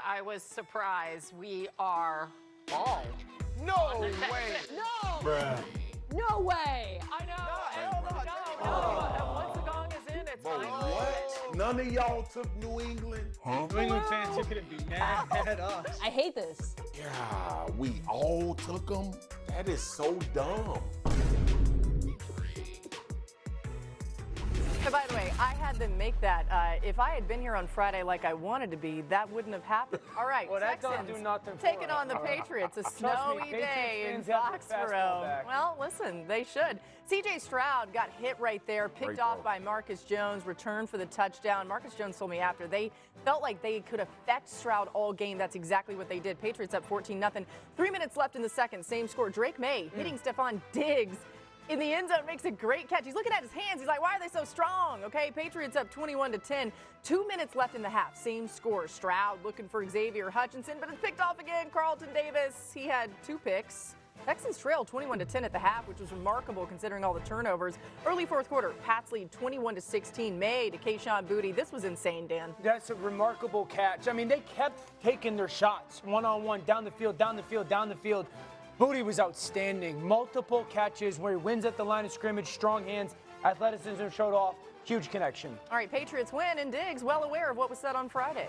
I was surprised. We are all. No way. No. Bruh. No way. I know. No. Once the gong is in, it's Bro, fine. what? None of y'all took New England? Huh? New England fans, you're going to be mad at us. I hate this. Yeah, we all took them? That is so dumb. So, by the way, I had them make that. If I had been here on Friday like I wanted to be, that wouldn't have happened. All right, Well, that Texans don't do nothing for taking us. on the Patriots. A Trust snowy me, day in Patriots fans have their fastball Foxborough. back. Well, listen, they should. C.J. Stroud got hit right there, picked Great off throw. by Marcus Jones, returned for the touchdown. Marcus Jones told me after they felt like they could affect Stroud all game. That's exactly what they did. Patriots up 14-0. 3 minutes left in the second. Same score. Drake Maye hitting Stephon Diggs in the end zone, makes a great catch. He's looking at his hands. He's like, why are they so strong? Okay, Patriots up 21-10. 2 minutes left in the half. Same score. Stroud looking for Xavier Hutchinson, but it's picked off again. Carlton Davis, he had 2 picks. Texans trailed 21-10 at the half, which was remarkable considering all the turnovers. Early fourth quarter, Pats lead 21-16. Maye to Kayshon Boutte. This was insane, Dan. That's a remarkable catch. I mean, they kept taking their shots one-on-one, down the field, down the field, down the field. Boutte was outstanding. Multiple catches where he wins at the line of scrimmage, strong hands, athleticism showed off, huge connection. All right, Patriots win, and Diggs well aware of what was said on Friday.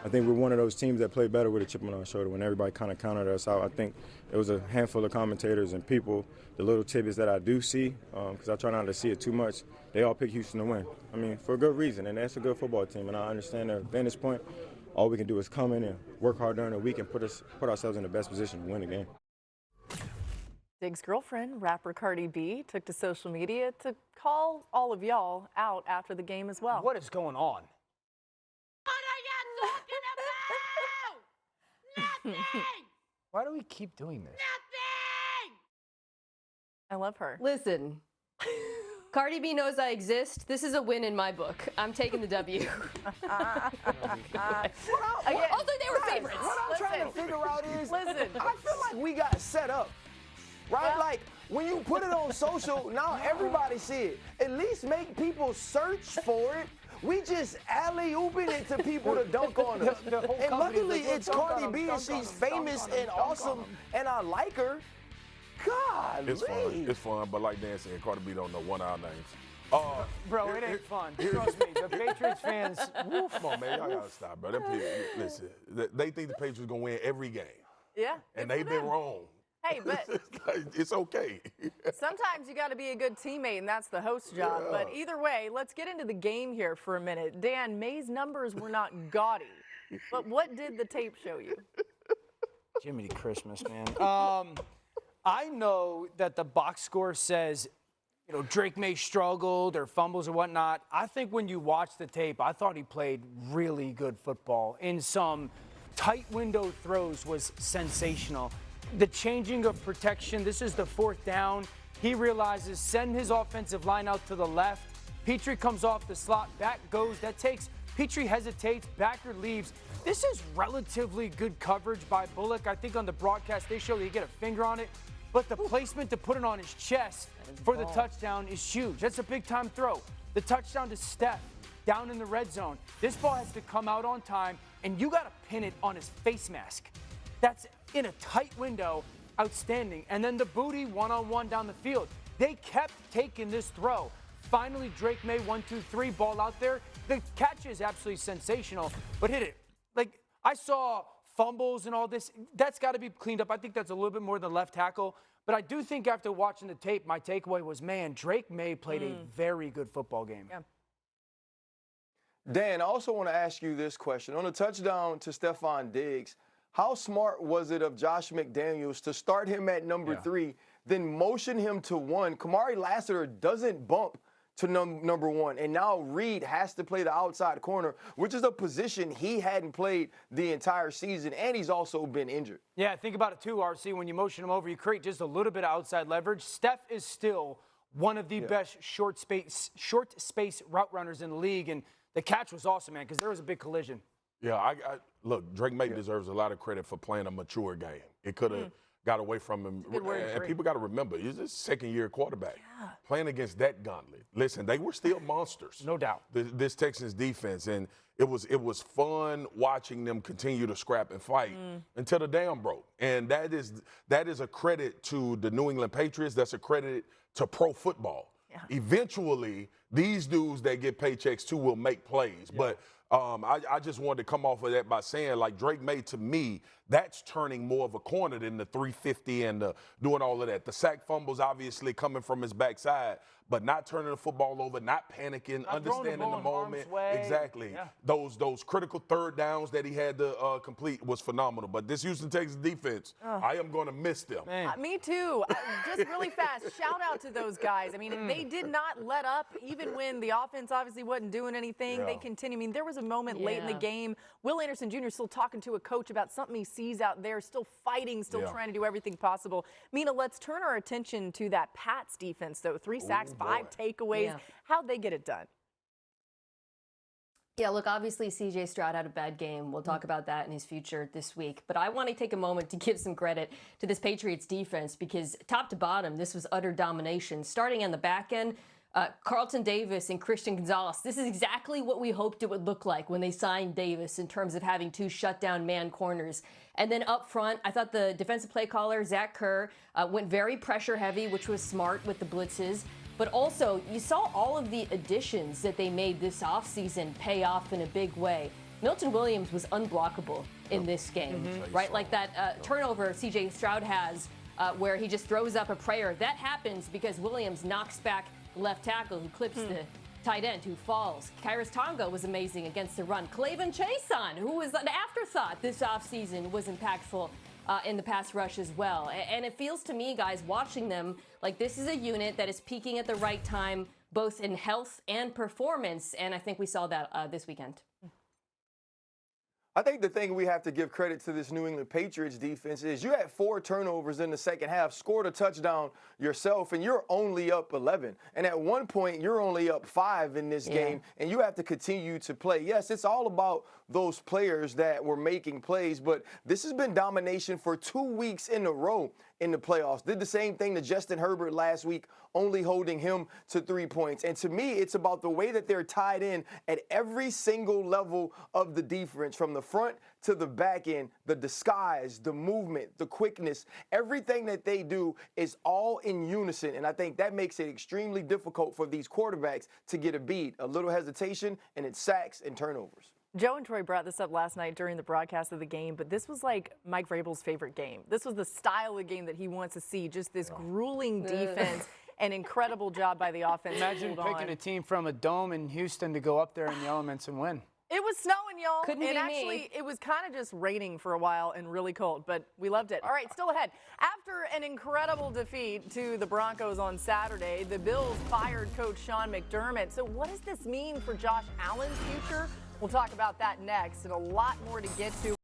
I think we're one of those teams that play better with a chip on our shoulder. When everybody kind of counted us out, I think it was a handful of commentators and people, the little tidbits that I do see, because I try not to see it too much, they all pick Houston to win. I mean, for a good reason, and that's a good football team, and I understand their vantage point. All we can do is come in and work hard during the week and put ourselves in the best position to win the game. Diggs' girlfriend, rapper Cardi B, took to social media to call all of y'all out after the game as well. What is going on? What are you talking about? Nothing. Why do we keep doing this? Nothing. I love her. Listen. Cardi B knows I exist. This is a win in my book. I'm taking the W. Again, Also, they were favorites. What I'm trying to figure out is, Listen. I feel like we got set up, right? Well- Like, when you put it on social, now everybody see it. At least make people search for it. We just alley-ooping it to people to dunk on us. The whole And company's luckily, like, it's dunk on Cardi him, B, and dunk on she's him, dunk famous on him, and dunk on awesome, him. and I like her. God, It's fun. It's fun, but like Dan said, Cardi B don't know one of our names. Bro, it ain't fun. Trust me, the Patriots fans, woof. Come on, man. Y'all got to stop, bro. Listen, they think the Patriots going to win every game, Yeah. and good they've for been them. wrong. Hey, but It's okay. sometimes you got to be a good teammate, and that's the host job. Yeah. But either way, let's get into the game here for a minute. Dan, May's numbers were not gaudy, but what did the tape show you? Jiminy Christmas, man. I know that the box score says, you know, Drake Maye struggled or fumbles or whatnot. I think when you watch the tape, I thought he played really good football. In some tight window throws was sensational. The changing of protection, this is the fourth down. He realizes send his offensive line out to the left. Petrie comes off the slot, back goes. That takes, Petrie hesitates, backer leaves. This is relatively good coverage by Bullock. I think on the broadcast they show that he get a finger on it, but the placement to put it on his chest for the touchdown is huge. That's a big time throw. The touchdown to Steph down in the red zone. This ball has to come out on time, and you got to pin it on his face mask. That's in a tight window, outstanding. And then the Boutte one-on-one down the field. They kept taking this throw. Finally, Drake Maye, 1-2-3, ball out there. The catch is absolutely sensational, but hit it. Like, I saw fumbles and all this. That's got to be cleaned up. I think that's a little bit more than left tackle. But I do think after watching the tape, my takeaway was, man, Drake Maye played a very good football game. Yeah. Dan, I also want to ask you this question. On a touchdown to Stephon Diggs, how smart was it of Josh McDaniels to start him at number 3, then motion him to 1? Kamari Lassiter doesn't bump to number 1, and now Reed has to play the outside corner, which is a position he hadn't played the entire season, and he's also been injured. Yeah, think about it too, RC. When you motion him over, you create just a little bit of outside leverage. Steph is still one of the best short space route runners in the league, and the catch was awesome, man, because there was a big collision. Yeah, look, Drake Maye deserves a lot of credit for playing a mature game. It could have got away from him. Good word, And agree. people got to remember, he's a second-year quarterback playing against that gauntlet. Listen, they were still monsters. No doubt. This Texans defense, and it was fun watching them continue to scrap and fight until the dam broke. And that is a credit to the New England Patriots. That's a credit to pro football. Yeah. Eventually, these dudes that get paychecks too will make plays. But I just wanted to come off of that by saying, like, Drake May, to me, that's turning more of a corner than the 350 and doing all of that. The sack fumbles obviously coming from his backside, but not turning the football over, not panicking, Not throwing the understanding ball the in harm's moment. way. Exactly. Yeah. Those critical third downs that he had to complete was phenomenal. But this Houston Texans defense, I am going to miss them. Me too. Just really fast, shout out to those guys. I mean, they did not let up, even when the offense obviously wasn't doing anything. Yeah. They continue. I mean, there was a moment late in the Yeah. game, Will Anderson Jr. still talking to a coach about something he sees out there, still fighting, still trying to do everything possible. Mina, let's turn our attention to that Pats defense, though. 3 sacks, 5 takeaways. Yeah. How'd they get it done? Yeah, look, obviously CJ Stroud had a bad game. We'll talk about that in his future this week. But I want to take a moment to give some credit to this Patriots defense because top to bottom, this was utter domination. Starting on the back end, Carlton Davis and Christian Gonzalez. This is exactly what we hoped it would look like when they signed Davis in terms of having 2 shutdown man corners. And then up front, I thought the defensive play caller, Zach Kerr, went very pressure heavy, which was smart with the blitzes. But also, you saw all of the additions that they made this offseason pay off in a big way. Milton Williams was unblockable in this game, right? Like that turnover CJ Stroud has where he just throws up a prayer. That happens because Williams knocks back left tackle who clips the tight end who falls. Kairos Tonga was amazing against the run. Clavin Chason, who was an afterthought this offseason, was impactful in the pass rush as well. And it feels to me, guys, watching them, like this is a unit that is peaking at the right time, both in health and performance. And I think we saw that this weekend. I think the thing we have to give credit to this New England Patriots defense is you had 4 turnovers in the second half, scored a touchdown yourself, and you're only up 11. And at one point, you're only up 5 in this game, and you have to continue to play. Yes, it's all about those players that were making plays, but this has been domination for 2 weeks in a row in the playoffs. Did the same thing to Justin Herbert last week, only holding him to 3 points. And to me, it's about the way that they're tied in at every single level of the defense, from the front to the back end, the disguise, the movement, the quickness, everything that they do is all in unison. And I think that makes it extremely difficult for these quarterbacks to get a beat. A little hesitation, and it's sacks and turnovers. Joe and Troy brought this up last night during the broadcast of the game, but this was like Mike Vrabel's favorite game. This was the style of game that he wants to see, just this grueling defense. An incredible job by the offense. Imagine to hold picking on. a team from a dome in Houston to go up there in the elements and win. It was snowing, y'all. Couldn't and be actually, me. it was kind of just raining for a while and really cold, but we loved it. All right, still ahead. After an incredible defeat to the Broncos on Saturday, the Bills fired coach Sean McDermott. So what does this mean for Josh Allen's future? We'll talk about that next and a lot more to get to.